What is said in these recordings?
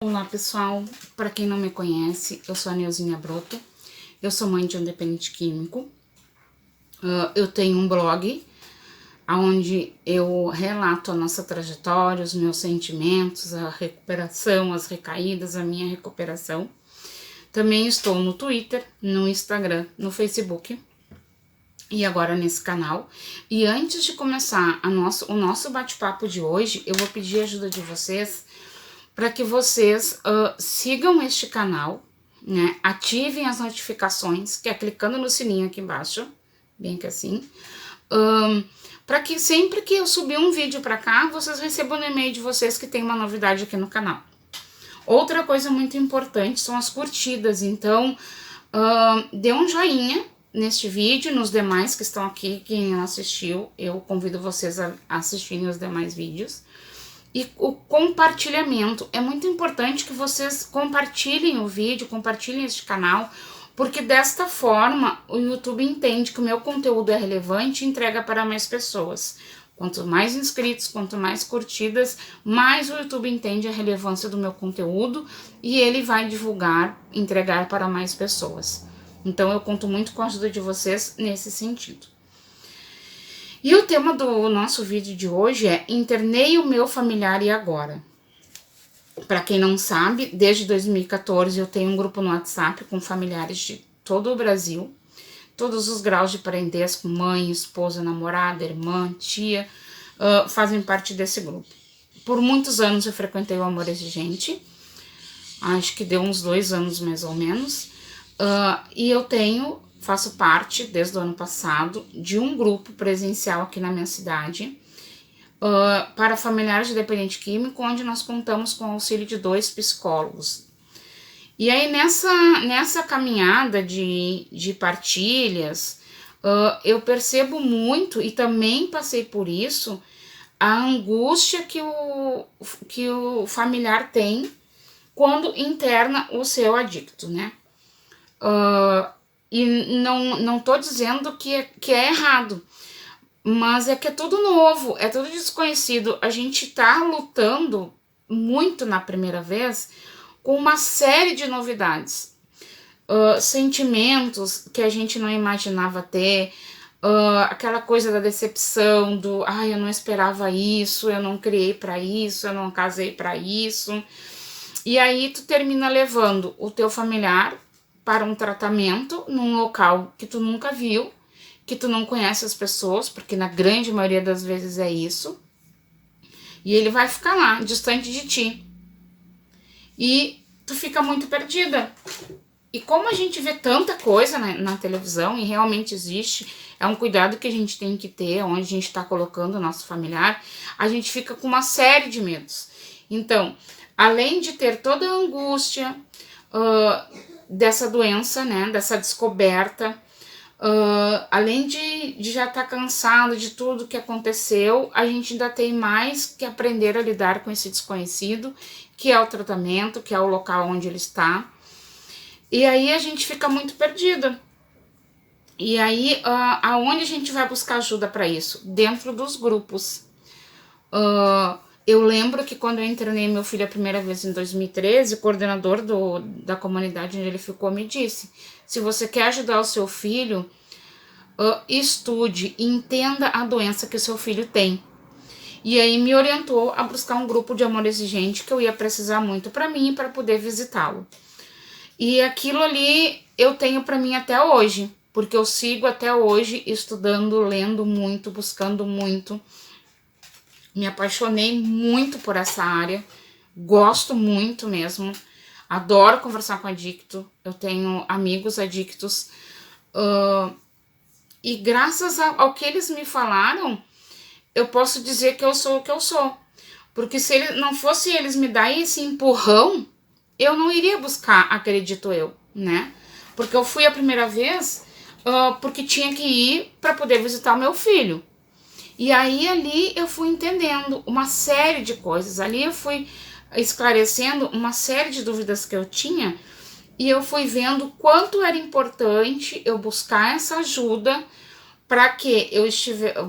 Olá pessoal, para quem não me conhece, eu sou a Neuzinha Broto, eu sou mãe de um dependente químico, eu tenho um blog onde eu relato a nossa trajetória, os meus sentimentos, a recuperação, as recaídas, a minha recuperação. Também estou no Twitter, no Instagram, no Facebook e agora nesse canal. E antes de começar o nosso bate-papo de hoje, eu vou pedir a ajuda de vocês para que vocês sigam este canal, né? Ativem as notificações, que é clicando no sininho aqui embaixo, bem que assim, para que sempre que eu subir um vídeo para cá, vocês recebam no e-mail de vocês que tem uma novidade aqui no canal. Outra coisa muito importante são as curtidas, então dê um joinha neste vídeo, nos demais que estão aqui, quem não assistiu, eu convido vocês a assistirem os demais vídeos. E o compartilhamento, é muito importante que vocês compartilhem o vídeo, compartilhem este canal, porque desta forma o YouTube entende que o meu conteúdo é relevante e entrega para mais pessoas. Quanto mais inscritos, quanto mais curtidas, mais o YouTube entende a relevância do meu conteúdo e ele vai divulgar, entregar para mais pessoas. Então eu conto muito com a ajuda de vocês nesse sentido. E o tema do nosso vídeo de hoje é Internei o meu familiar e agora? Para quem não sabe, desde 2014 eu tenho um grupo no WhatsApp com familiares de todo o Brasil, todos os graus de parentesco, mãe, esposa, namorada, irmã, tia, fazem parte desse grupo. Por muitos anos eu frequentei o Amor Exigente, acho que deu uns 2 anos mais ou menos, e eu faço parte, desde o ano passado, de um grupo presencial aqui na minha cidade, para familiares de dependente químico, onde nós contamos com o auxílio de 2 psicólogos. E aí, nessa caminhada de partilhas, eu percebo muito, e também passei por isso, a angústia que o familiar tem quando interna o seu adicto, né? E não tô dizendo que é errado, mas é que é tudo novo, é tudo desconhecido. A gente tá lutando muito na primeira vez com uma série de novidades, sentimentos que a gente não imaginava ter, aquela coisa da decepção, eu não esperava isso, eu não criei para isso, eu não casei para isso. E aí tu termina levando o teu familiar para um tratamento num local que tu nunca viu, que tu não conhece as pessoas, porque na grande maioria das vezes é isso, e ele vai ficar lá, distante de ti. E tu fica muito perdida. E como a gente vê tanta coisa na televisão, e realmente existe, é um cuidado que a gente tem que ter, onde a gente está colocando o nosso familiar, a gente fica com uma série de medos. Então, além de ter toda a angústia dessa doença, né, dessa descoberta, além de já estar cansado de tudo que aconteceu, a gente ainda tem mais que aprender a lidar com esse desconhecido, que é o tratamento, que é o local onde ele está. E aí a gente fica muito perdida. E aí, aonde a gente vai buscar ajuda para isso? Dentro dos grupos. Eu lembro que quando eu internei meu filho a primeira vez em 2013, o coordenador da comunidade onde ele ficou me disse: se você quer ajudar o seu filho, estude, entenda a doença que o seu filho tem. E aí me orientou a buscar um grupo de amor exigente que eu ia precisar muito para mim, para poder visitá-lo. E aquilo ali eu tenho para mim até hoje, porque eu sigo até hoje estudando, lendo muito, buscando muito. Me apaixonei muito por essa área, gosto muito mesmo, adoro conversar com adicto, eu tenho amigos adictos, e graças ao que eles me falaram, eu posso dizer que eu sou o que eu sou, porque se não fosse eles me darem esse empurrão, eu não iria buscar, acredito eu, né? Porque eu fui a primeira vez porque tinha que ir para poder visitar o meu filho. E aí ali eu fui entendendo uma série de coisas, ali eu fui esclarecendo uma série de dúvidas que eu tinha e eu fui vendo quanto era importante eu buscar essa ajuda para que eu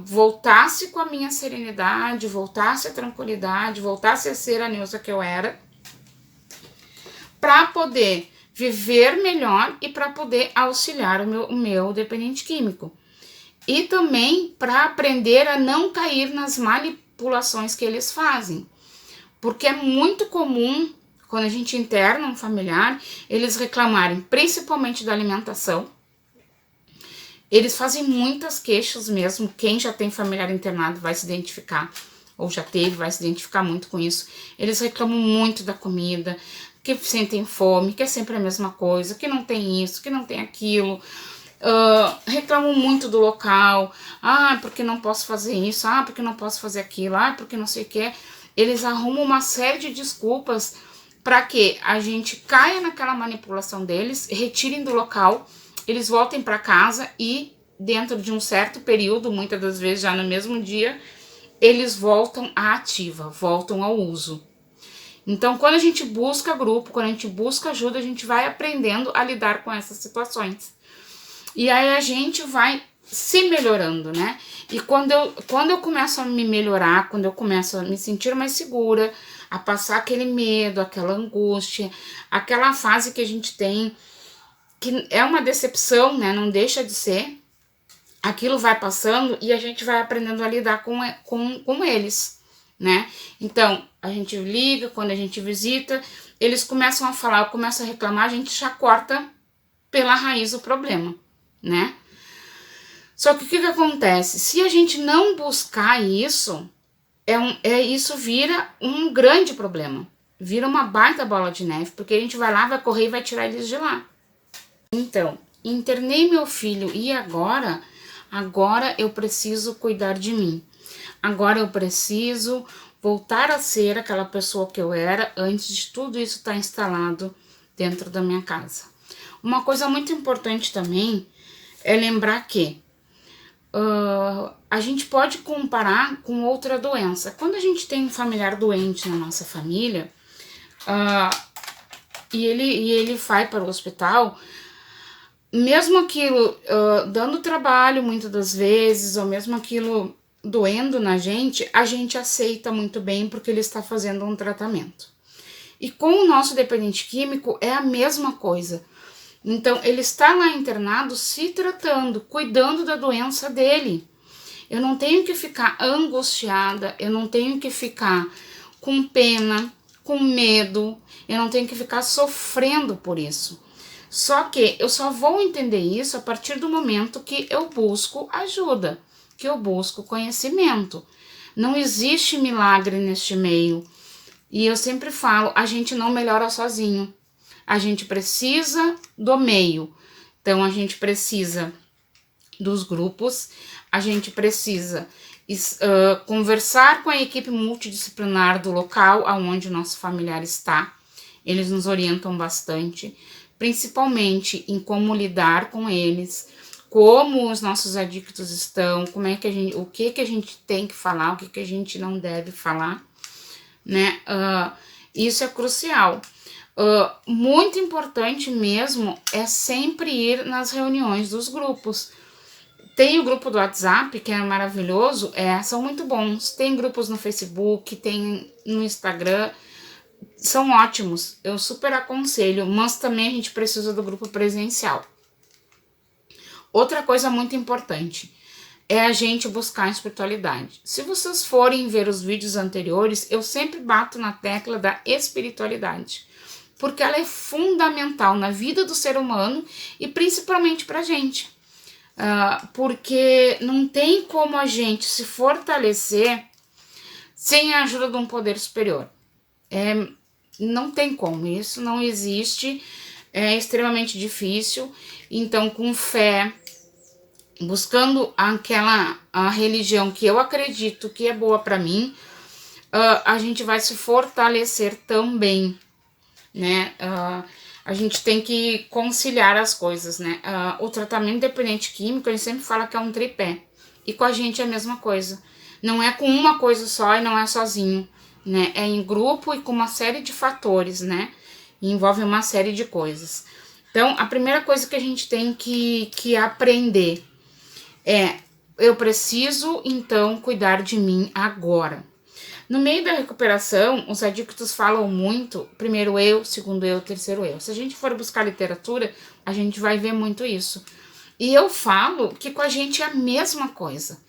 voltasse com a minha serenidade, voltasse a tranquilidade, voltasse a ser a Neuza que eu era para poder viver melhor e para poder auxiliar o meu dependente químico. E também para aprender a não cair nas manipulações que eles fazem. Porque é muito comum, quando a gente interna um familiar, eles reclamarem principalmente da alimentação. Eles fazem muitas queixas mesmo. Quem já tem familiar internado vai se identificar, ou já teve, vai se identificar muito com isso. Eles reclamam muito da comida, que sentem fome, que é sempre a mesma coisa, que não tem isso, que não tem aquilo. Reclamam muito do local. Porque não posso fazer isso, porque não posso fazer aquilo, porque não sei o que. Eles arrumam uma série de desculpas para que a gente caia naquela manipulação deles, retirem do local, eles voltem para casa e dentro de um certo período, muitas das vezes já no mesmo dia, eles voltam à ativa, voltam ao uso. Então, quando a gente busca grupo, quando a gente busca ajuda, a gente vai aprendendo a lidar com essas situações. E aí a gente vai se melhorando, né? E quando eu começo a me melhorar, quando eu começo a me sentir mais segura, a passar aquele medo, aquela angústia, aquela fase que a gente tem, que é uma decepção, né? Não deixa de ser. Aquilo vai passando e a gente vai aprendendo a lidar com eles, né? Então, a gente liga, quando a gente visita, eles começam a falar, começam a reclamar, a gente já corta pela raiz o problema, né? Só que o que acontece? Se a gente não buscar isso, isso vira um grande problema. Vira uma baita bola de neve, porque a gente vai lá, vai correr e vai tirar eles de lá. Então, internei meu filho e agora eu preciso cuidar de mim. Agora eu preciso voltar a ser aquela pessoa que eu era antes de tudo isso estar instalado dentro da minha casa. Uma coisa muito importante também é lembrar que a gente pode comparar com outra doença. Quando a gente tem um familiar doente na nossa família e ele vai para o hospital, mesmo aquilo dando trabalho muitas das vezes, ou mesmo aquilo doendo na gente, a gente aceita muito bem porque ele está fazendo um tratamento. E com o nosso dependente químico é a mesma coisa. Então, ele está lá internado se tratando, cuidando da doença dele. Eu não tenho que ficar angustiada, eu não tenho que ficar com pena, com medo, eu não tenho que ficar sofrendo por isso. Só que eu só vou entender isso a partir do momento que eu busco ajuda, que eu busco conhecimento. Não existe milagre neste meio. E eu sempre falo, a gente não melhora sozinho. A gente precisa do meio. Então, a gente precisa dos grupos, a gente precisa conversar com a equipe multidisciplinar do local onde o nosso familiar está. Eles nos orientam bastante, principalmente em como lidar com eles, como os nossos adictos estão, como é que o que a gente tem que falar, o que a gente não deve falar, né? Isso é crucial. Muito importante mesmo é sempre ir nas reuniões dos grupos. Tem o grupo do WhatsApp, que é maravilhoso, são muito bons. Tem grupos no Facebook, tem no Instagram, são ótimos. Eu super aconselho, mas também a gente precisa do grupo presencial. Outra coisa muito importante é a gente buscar a espiritualidade. Se vocês forem ver os vídeos anteriores, eu sempre bato na tecla da espiritualidade, porque ela é fundamental na vida do ser humano e principalmente pra gente. Porque não tem como a gente se fortalecer sem a ajuda de um poder superior. Não tem como, isso não existe, é extremamente difícil. Então, com fé, buscando a religião que eu acredito que é boa para mim, a gente vai se fortalecer também, né? A gente tem que conciliar as coisas, né? O tratamento dependente químico, a gente sempre fala que é um tripé. E com a gente é a mesma coisa. Não é com uma coisa só e não é sozinho, né? É em grupo e com uma série de fatores, né? E envolve uma série de coisas. Então, a primeira coisa que a gente tem que aprender eu preciso, então, cuidar de mim agora. No meio da recuperação, os adictos falam muito, primeiro eu, segundo eu, terceiro eu. Se a gente for buscar literatura, a gente vai ver muito isso. E eu falo que com a gente é a mesma coisa.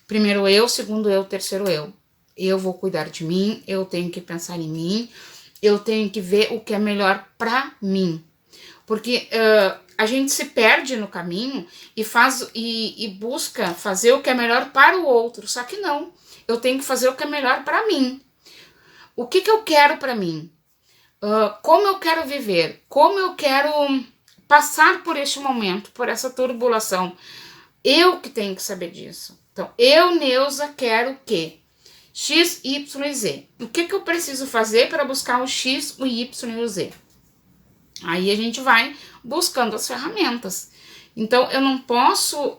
Primeiro eu, segundo eu, terceiro eu. Eu vou cuidar de mim, eu tenho que pensar em mim, eu tenho que ver o que é melhor pra mim. Porque a gente se perde no caminho e busca fazer o que é melhor para o outro. Só que não, eu tenho que fazer o que é melhor para mim. O que eu quero para mim? Como eu quero viver? Como eu quero passar por este momento, por essa turbulação? Eu que tenho que saber disso. Então, eu, Neuza, quero o quê? X, Y e Z. O que eu preciso fazer para buscar o X, o Y e o Z? Aí a gente vai buscando as ferramentas. Então, eu não posso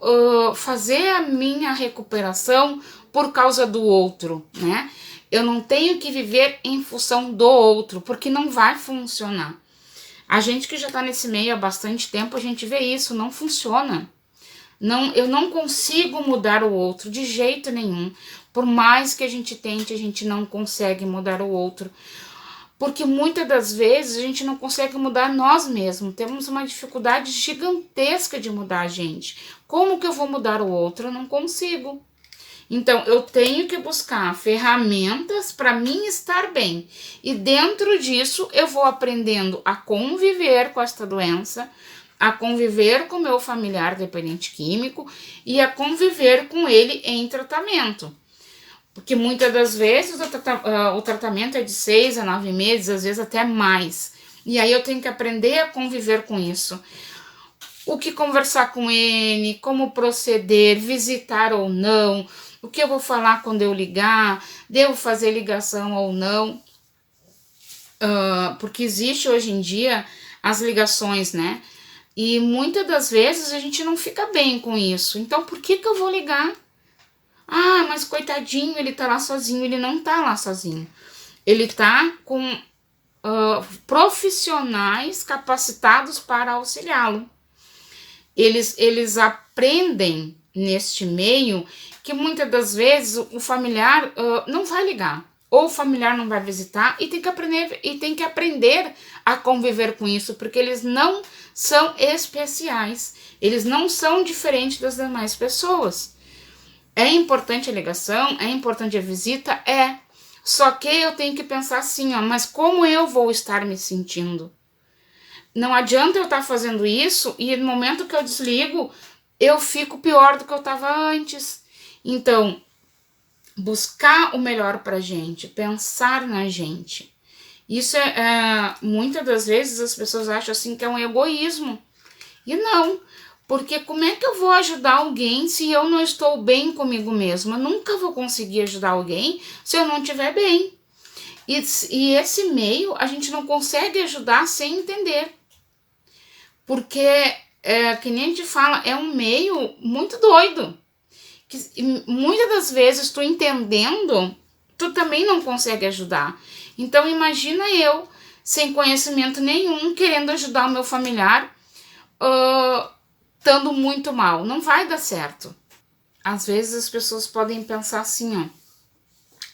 fazer a minha recuperação por causa do outro, né? Eu não tenho que viver em função do outro, porque não vai funcionar. A gente que já tá nesse meio há bastante tempo, a gente vê isso, não funciona. Não, eu não consigo mudar o outro de jeito nenhum. Por mais que a gente tente, a gente não consegue mudar o outro. Porque muitas das vezes a gente não consegue mudar nós mesmos. Temos uma dificuldade gigantesca de mudar a gente. Como que eu vou mudar o outro? Eu não consigo. Então, eu tenho que buscar ferramentas para mim estar bem. E dentro disso, eu vou aprendendo a conviver com esta doença, a conviver com meu familiar dependente químico e a conviver com ele em tratamento. Porque muitas das vezes o tratamento é de 6 a 9 meses, às vezes até mais. E aí eu tenho que aprender a conviver com isso. O que conversar com ele, como proceder, visitar ou não, o que eu vou falar quando eu ligar, devo fazer ligação ou não. Porque existe hoje em dia as ligações, né? E muitas das vezes a gente não fica bem com isso. Então, por que eu vou ligar? Ah, mas coitadinho, ele tá lá sozinho. Ele não tá lá sozinho. Ele tá com profissionais capacitados para auxiliá-lo. Eles aprendem neste meio que muitas das vezes o familiar não vai ligar. Ou o familiar não vai visitar e tem que aprender a conviver com isso, porque eles não são especiais. Eles não são diferentes das demais pessoas. É importante a ligação, é importante a visita, é. Só que eu tenho que pensar assim, ó, mas como eu vou estar me sentindo? Não adianta eu estar fazendo isso e no momento que eu desligo, eu fico pior do que eu estava antes. Então, buscar o melhor pra gente, pensar na gente. Isso muitas das vezes as pessoas acham assim que é um egoísmo. E não, porque como é que eu vou ajudar alguém se eu não estou bem comigo mesma? Eu nunca vou conseguir ajudar alguém se eu não estiver bem. E esse meio a gente não consegue ajudar sem entender. Porque, que nem a gente fala, é um meio muito doido. Que muitas das vezes tu entendendo, tu também não consegue ajudar. Então imagina eu, sem conhecimento nenhum, querendo ajudar o meu familiar, estando muito mal. Não vai dar certo. Às vezes as pessoas podem pensar assim, ó.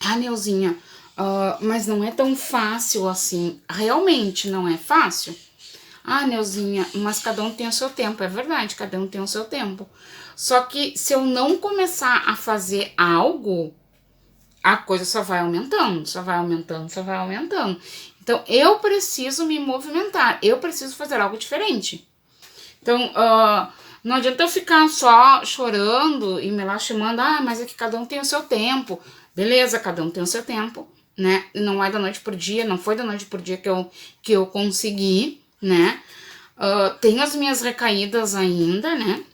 Ah, Neuzinha, mas não é tão fácil assim. Realmente não é fácil? Ah, Neuzinha, mas cada um tem o seu tempo. É verdade, cada um tem o seu tempo. Só que se eu não começar a fazer algo, a coisa só vai aumentando, só vai aumentando, só vai aumentando. Então, eu preciso me movimentar, eu preciso fazer algo diferente. Então, não adianta eu ficar só chorando e me lastimando. Ah, mas é que cada um tem o seu tempo. Beleza, cada um tem o seu tempo, né? Não é da noite por dia, não foi da noite por dia que eu consegui, né? Tenho as minhas recaídas ainda, né?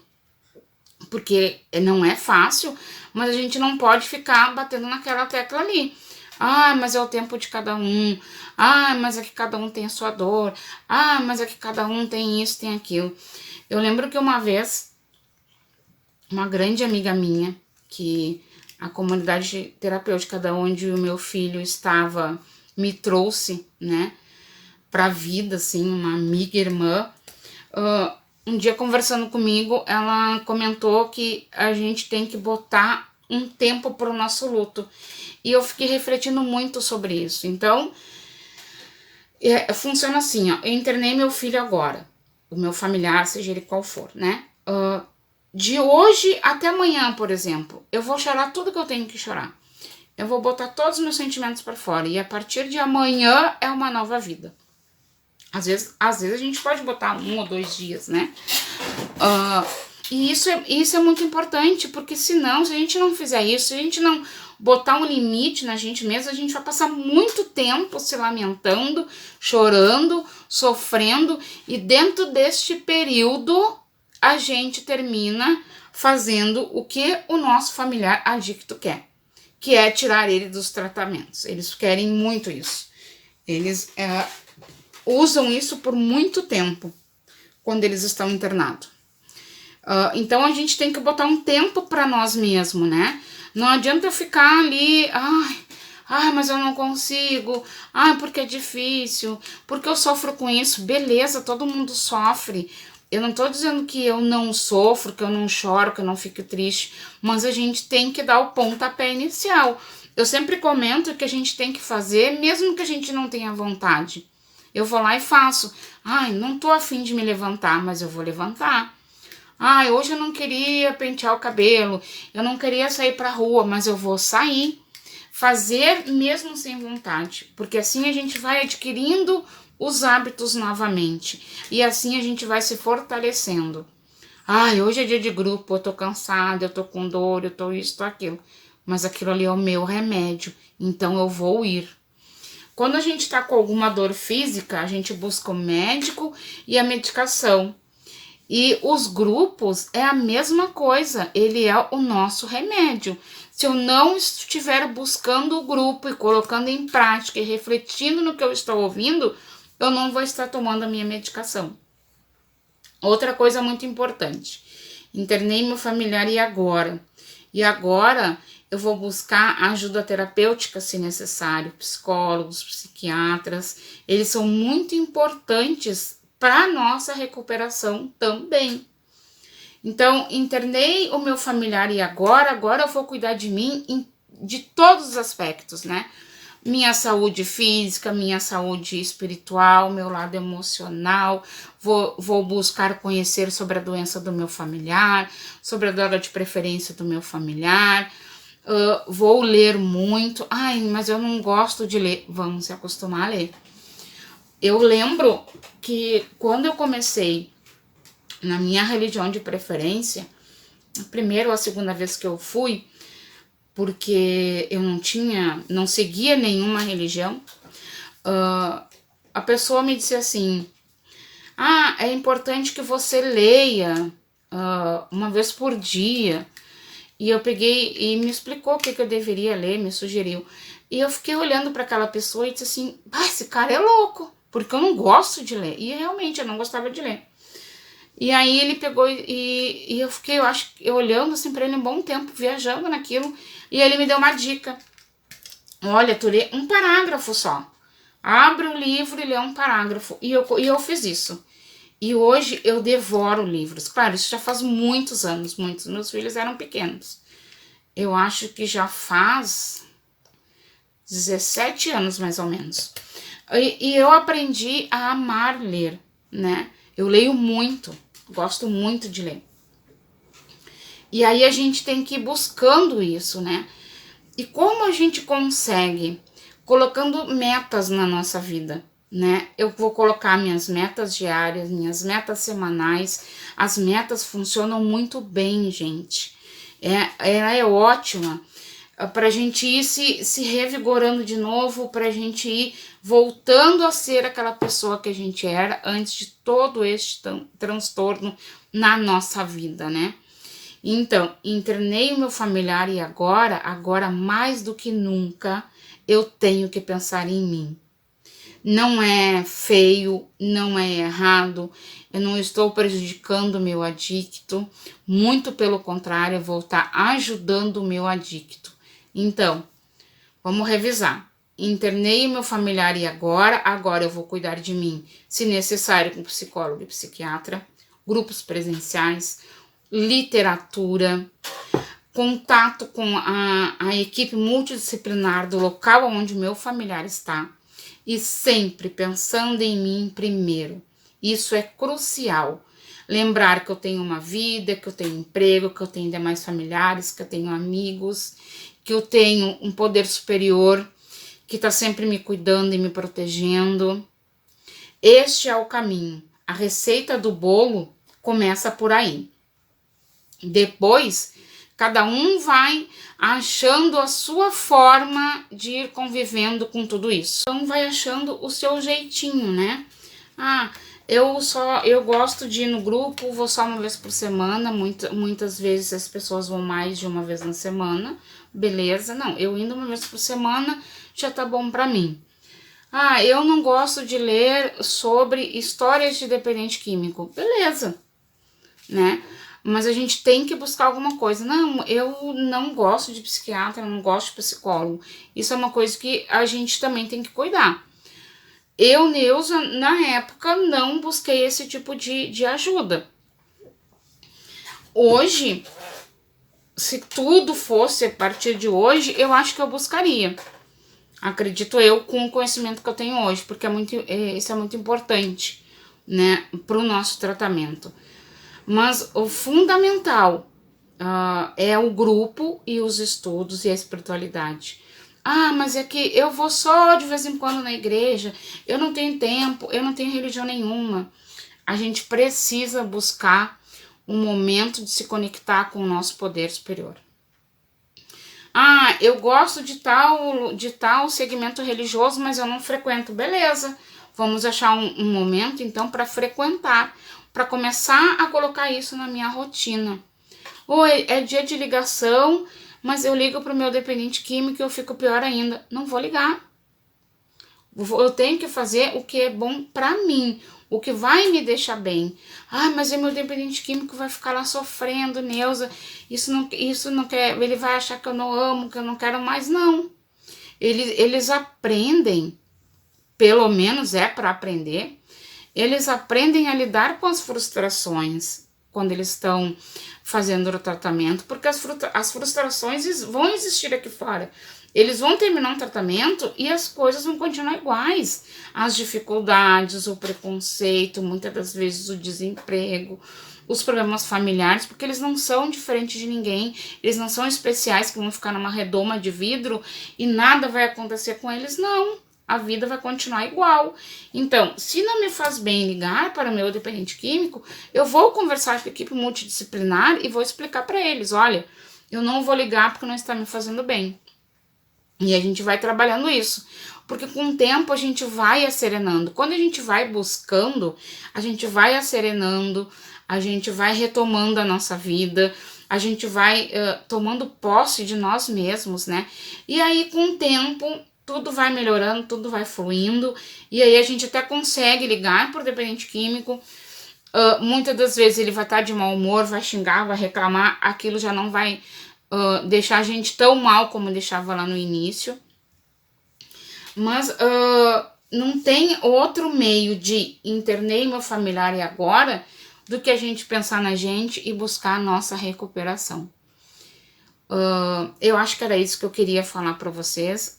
Porque não é fácil, mas a gente não pode ficar batendo naquela tecla ali. Ah, mas é o tempo de cada um. Ah, mas é que cada um tem a sua dor. Ah, mas é que cada um tem isso, tem aquilo. Eu lembro que uma vez, uma grande amiga minha, que a comunidade terapêutica da onde o meu filho estava me trouxe, né, pra vida, assim, uma amiga irmã, um dia conversando comigo, ela comentou que a gente tem que botar um tempo para o nosso luto. E eu fiquei refletindo muito sobre isso. Então, funciona assim, ó. Eu internei meu filho agora, o meu familiar, seja ele qual for, né? De hoje até amanhã, por exemplo, eu vou chorar tudo que eu tenho que chorar. Eu vou botar todos os meus sentimentos para fora. E a partir de amanhã é uma nova vida. Às vezes a gente pode botar 1 ou 2 dias, né? E isso é muito importante, porque senão, se a gente não fizer isso, se a gente não botar um limite na gente mesmo, a gente vai passar muito tempo se lamentando, chorando, sofrendo, e dentro deste período a gente termina fazendo o que o nosso familiar adicto quer, que é tirar ele dos tratamentos. Eles querem muito isso. Eles usam isso por muito tempo, quando eles estão internados. Então a gente tem que botar um tempo para nós mesmos, né? Não adianta eu ficar ali, mas eu não consigo, porque é difícil, porque eu sofro com isso. Beleza, todo mundo sofre. Eu não tô dizendo que eu não sofro, que eu não choro, que eu não fico triste, mas a gente tem que dar o pontapé inicial. Eu sempre comento que a gente tem que fazer, mesmo que a gente não tenha vontade. Eu vou lá e faço. Não tô afim de me levantar, mas eu vou levantar. Hoje eu não queria pentear o cabelo, eu não queria sair pra rua, mas eu vou sair. Fazer mesmo sem vontade, porque assim a gente vai adquirindo os hábitos novamente. E assim a gente vai se fortalecendo. Hoje é dia de grupo, eu tô cansada, eu tô com dor, eu tô isso, tô aquilo. Mas aquilo ali é o meu remédio, então eu vou ir. Quando a gente tá com alguma dor física, a gente busca o médico e a medicação. E os grupos é a mesma coisa, ele é o nosso remédio. Se eu não estiver buscando o grupo e colocando em prática e refletindo no que eu estou ouvindo, eu não vou estar tomando a minha medicação. Outra coisa muito importante, internei meu familiar e agora? E agora eu vou buscar ajuda terapêutica se necessário, psicólogos, psiquiatras, eles são muito importantes para a nossa recuperação também. Então, internei o meu familiar e agora eu vou cuidar de mim de todos os aspectos, né? Minha saúde física, minha saúde espiritual, meu lado emocional, vou buscar conhecer sobre a doença do meu familiar, sobre a droga de preferência do meu familiar, vou ler muito. Mas eu não gosto de ler. Vamos se acostumar a ler. Eu lembro que quando eu comecei na minha religião de preferência, a primeira ou a segunda vez que eu fui, porque eu não seguia nenhuma religião, a pessoa me disse assim, é importante que você leia uma vez por dia. E eu peguei e me explicou o que eu deveria ler, me sugeriu. E eu fiquei olhando para aquela pessoa e disse assim, esse cara é louco, porque eu não gosto de ler. E realmente eu não gostava de ler. E aí ele pegou e eu fiquei, eu olhando assim para ele um bom tempo, viajando naquilo. E ele me deu uma dica. Olha, tu lê um parágrafo só. Abre o livro e lê um parágrafo. E eu fiz isso. E hoje eu devoro livros. Claro, isso já faz muitos anos, muitos. Meus filhos eram pequenos. Eu acho que já faz 17 anos, mais ou menos. E eu aprendi a amar ler, né? Eu leio muito, gosto muito de ler. E aí a gente tem que ir buscando isso, né? E como a gente consegue? Colocando metas na nossa vida, né? Eu vou colocar minhas metas diárias, minhas metas semanais. As metas funcionam muito bem, gente. Ela é ótima para a gente ir se revigorando de novo, para a gente ir voltando a ser aquela pessoa que a gente era antes de todo este transtorno na nossa vida, né? Então, internei o meu familiar e agora mais do que nunca, eu tenho que pensar em mim. Não é feio, não é errado, eu não estou prejudicando o meu adicto, muito pelo contrário, eu vou estar ajudando o meu adicto. Então, vamos revisar. Internei o meu familiar e agora eu vou cuidar de mim, se necessário, com psicólogo e psiquiatra, grupos presenciais, literatura, contato com a equipe multidisciplinar do local onde meu familiar está e sempre pensando em mim primeiro. Isso é crucial. Lembrar que eu tenho uma vida, que eu tenho emprego, que eu tenho demais familiares, que eu tenho amigos, que eu tenho um poder superior que está sempre me cuidando e me protegendo. Este é o caminho. A receita do bolo começa por aí. Depois, cada um vai achando a sua forma de ir convivendo com tudo isso. Então, vai achando o seu jeitinho, né? Eu gosto de ir no grupo, vou só uma vez por semana. Muitas vezes as pessoas vão mais de uma vez na semana. Beleza? Não, eu indo uma vez por semana já tá bom pra mim. Eu não gosto de ler sobre histórias de dependente químico. Beleza, né? Mas a gente tem que buscar alguma coisa. Não, eu não gosto de psiquiatra, não gosto de psicólogo. Isso é uma coisa que a gente também tem que cuidar. Eu, Neuza, na época, não busquei esse tipo de ajuda. Hoje, se tudo fosse a partir de hoje, eu acho que eu buscaria. Acredito eu, com o conhecimento que eu tenho hoje, porque isso é muito importante, né, para o nosso tratamento. Mas o fundamental é o grupo e os estudos e a espiritualidade. Mas é que eu vou só de vez em quando na igreja, eu não tenho tempo, eu não tenho religião nenhuma. A gente precisa buscar um momento de se conectar com o nosso poder superior. Eu gosto de tal segmento religioso, mas eu não frequento. Beleza, vamos achar um momento então para frequentar, para começar a colocar isso na minha rotina. É dia de ligação, mas eu ligo para o meu dependente químico e eu fico pior ainda. Não vou ligar. Eu tenho que fazer o que é bom para mim, o que vai me deixar bem. Mas o meu dependente químico vai ficar lá sofrendo, Neuza. Isso não quer. Ele vai achar que eu não amo, que eu não quero mais. Não. Eles aprendem, pelo menos é para aprender. Eles aprendem a lidar com as frustrações quando eles estão fazendo o tratamento, porque as frustrações vão existir aqui fora. Eles vão terminar um tratamento e as coisas vão continuar iguais. As dificuldades, o preconceito, muitas das vezes o desemprego, os problemas familiares, porque eles não são diferentes de ninguém, eles não são especiais que vão ficar numa redoma de vidro e nada vai acontecer com eles, não. A vida vai continuar igual. Então, se não me faz bem ligar para o meu dependente químico, eu vou conversar com a equipe multidisciplinar e vou explicar para eles, olha, eu não vou ligar porque não está me fazendo bem. E a gente vai trabalhando isso, porque com o tempo a gente vai acerenando. Quando a gente vai buscando, a gente vai acerenando, a gente vai retomando a nossa vida, a gente vai tomando posse de nós mesmos, né? E aí com o tempo tudo vai melhorando, tudo vai fluindo, e aí a gente até consegue ligar por dependente químico. Muitas das vezes ele vai estar de mau humor, vai xingar, vai reclamar, aquilo já não vai deixar a gente tão mal como deixava lá no início. Mas não tem outro meio de internei meu familiar e agora do que a gente pensar na gente e buscar a nossa recuperação. Eu acho que era isso que eu queria falar para vocês.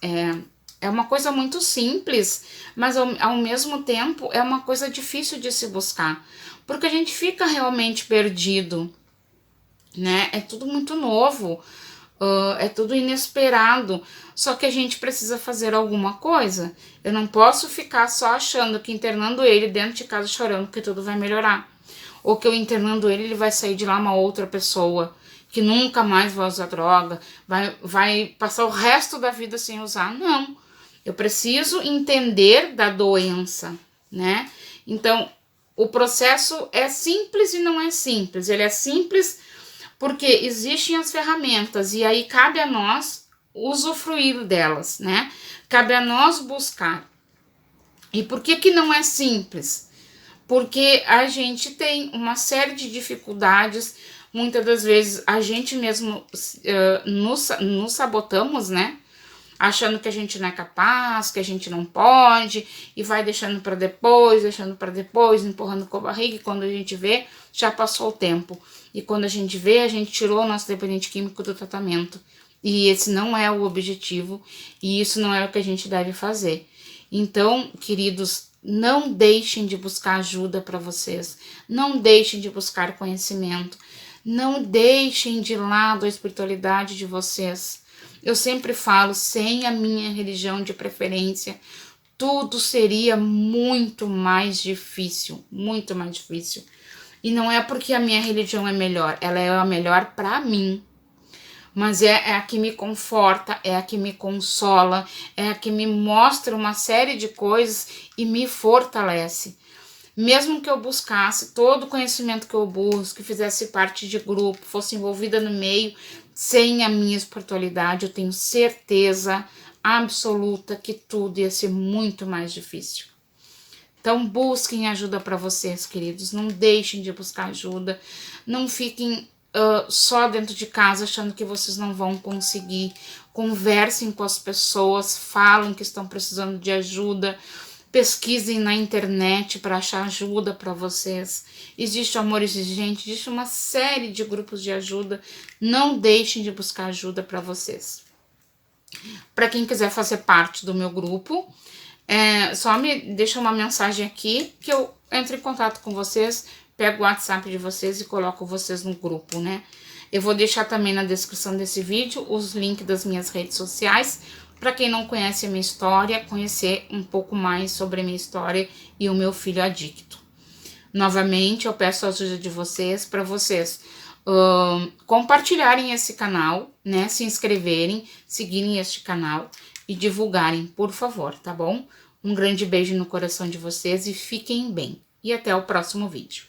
É uma coisa muito simples, mas ao mesmo tempo é uma coisa difícil de se buscar, porque a gente fica realmente perdido, né? É tudo muito novo, é tudo inesperado, só que a gente precisa fazer alguma coisa. Eu não posso ficar só achando que internando ele dentro de casa chorando que tudo vai melhorar, ou que eu internando ele vai sair de lá uma outra pessoa que nunca mais vai usar droga, vai passar o resto da vida sem usar. Não, eu preciso entender da doença, né? Então, o processo é simples e não é simples. Ele é simples porque existem as ferramentas e aí cabe a nós usufruir delas, né? Cabe a nós buscar. E por que não é simples? Porque a gente tem uma série de dificuldades, muitas das vezes a gente mesmo nos sabotamos, né? achando que a gente não é capaz, que a gente não pode, e vai deixando para depois, empurrando com a barriga, e quando a gente vê, já passou o tempo. E quando a gente vê, a gente tirou o nosso dependente químico do tratamento. E esse não é o objetivo, e isso não é o que a gente deve fazer. Então, queridos, não deixem de buscar ajuda para vocês, não deixem de buscar conhecimento, não deixem de lado a espiritualidade de vocês. Eu sempre falo, sem a minha religião de preferência, tudo seria muito mais difícil, muito mais difícil. E não é porque a minha religião é melhor, ela é a melhor para mim. Mas é a que me conforta, é a que me consola, é a que me mostra uma série de coisas e me fortalece. Mesmo que eu buscasse todo o conhecimento que eu busco, fizesse parte de grupo, fosse envolvida no meio, sem a minha espiritualidade, eu tenho certeza absoluta que tudo ia ser muito mais difícil. Então busquem ajuda para vocês, queridos, não deixem de buscar ajuda, não fiquem só dentro de casa achando que vocês não vão conseguir. Conversem com as pessoas, falem que estão precisando de ajuda, pesquisem na internet para achar ajuda para vocês. Existe Amor Exigente, existe uma série de grupos de ajuda, não deixem de buscar ajuda para vocês. Para quem quiser fazer parte do meu grupo, só me deixa uma mensagem aqui que eu entro em contato com vocês, pego o WhatsApp de vocês e coloco vocês no grupo, né? Eu vou deixar também na descrição desse vídeo os links das minhas redes sociais, para quem não conhece a minha história, conhecer um pouco mais sobre a minha história e o meu filho adicto. Novamente, eu peço a ajuda de vocês, para vocês compartilharem esse canal, né? Se inscreverem, seguirem este canal e divulgarem, por favor, tá bom? Um grande beijo no coração de vocês e fiquem bem. E até o próximo vídeo.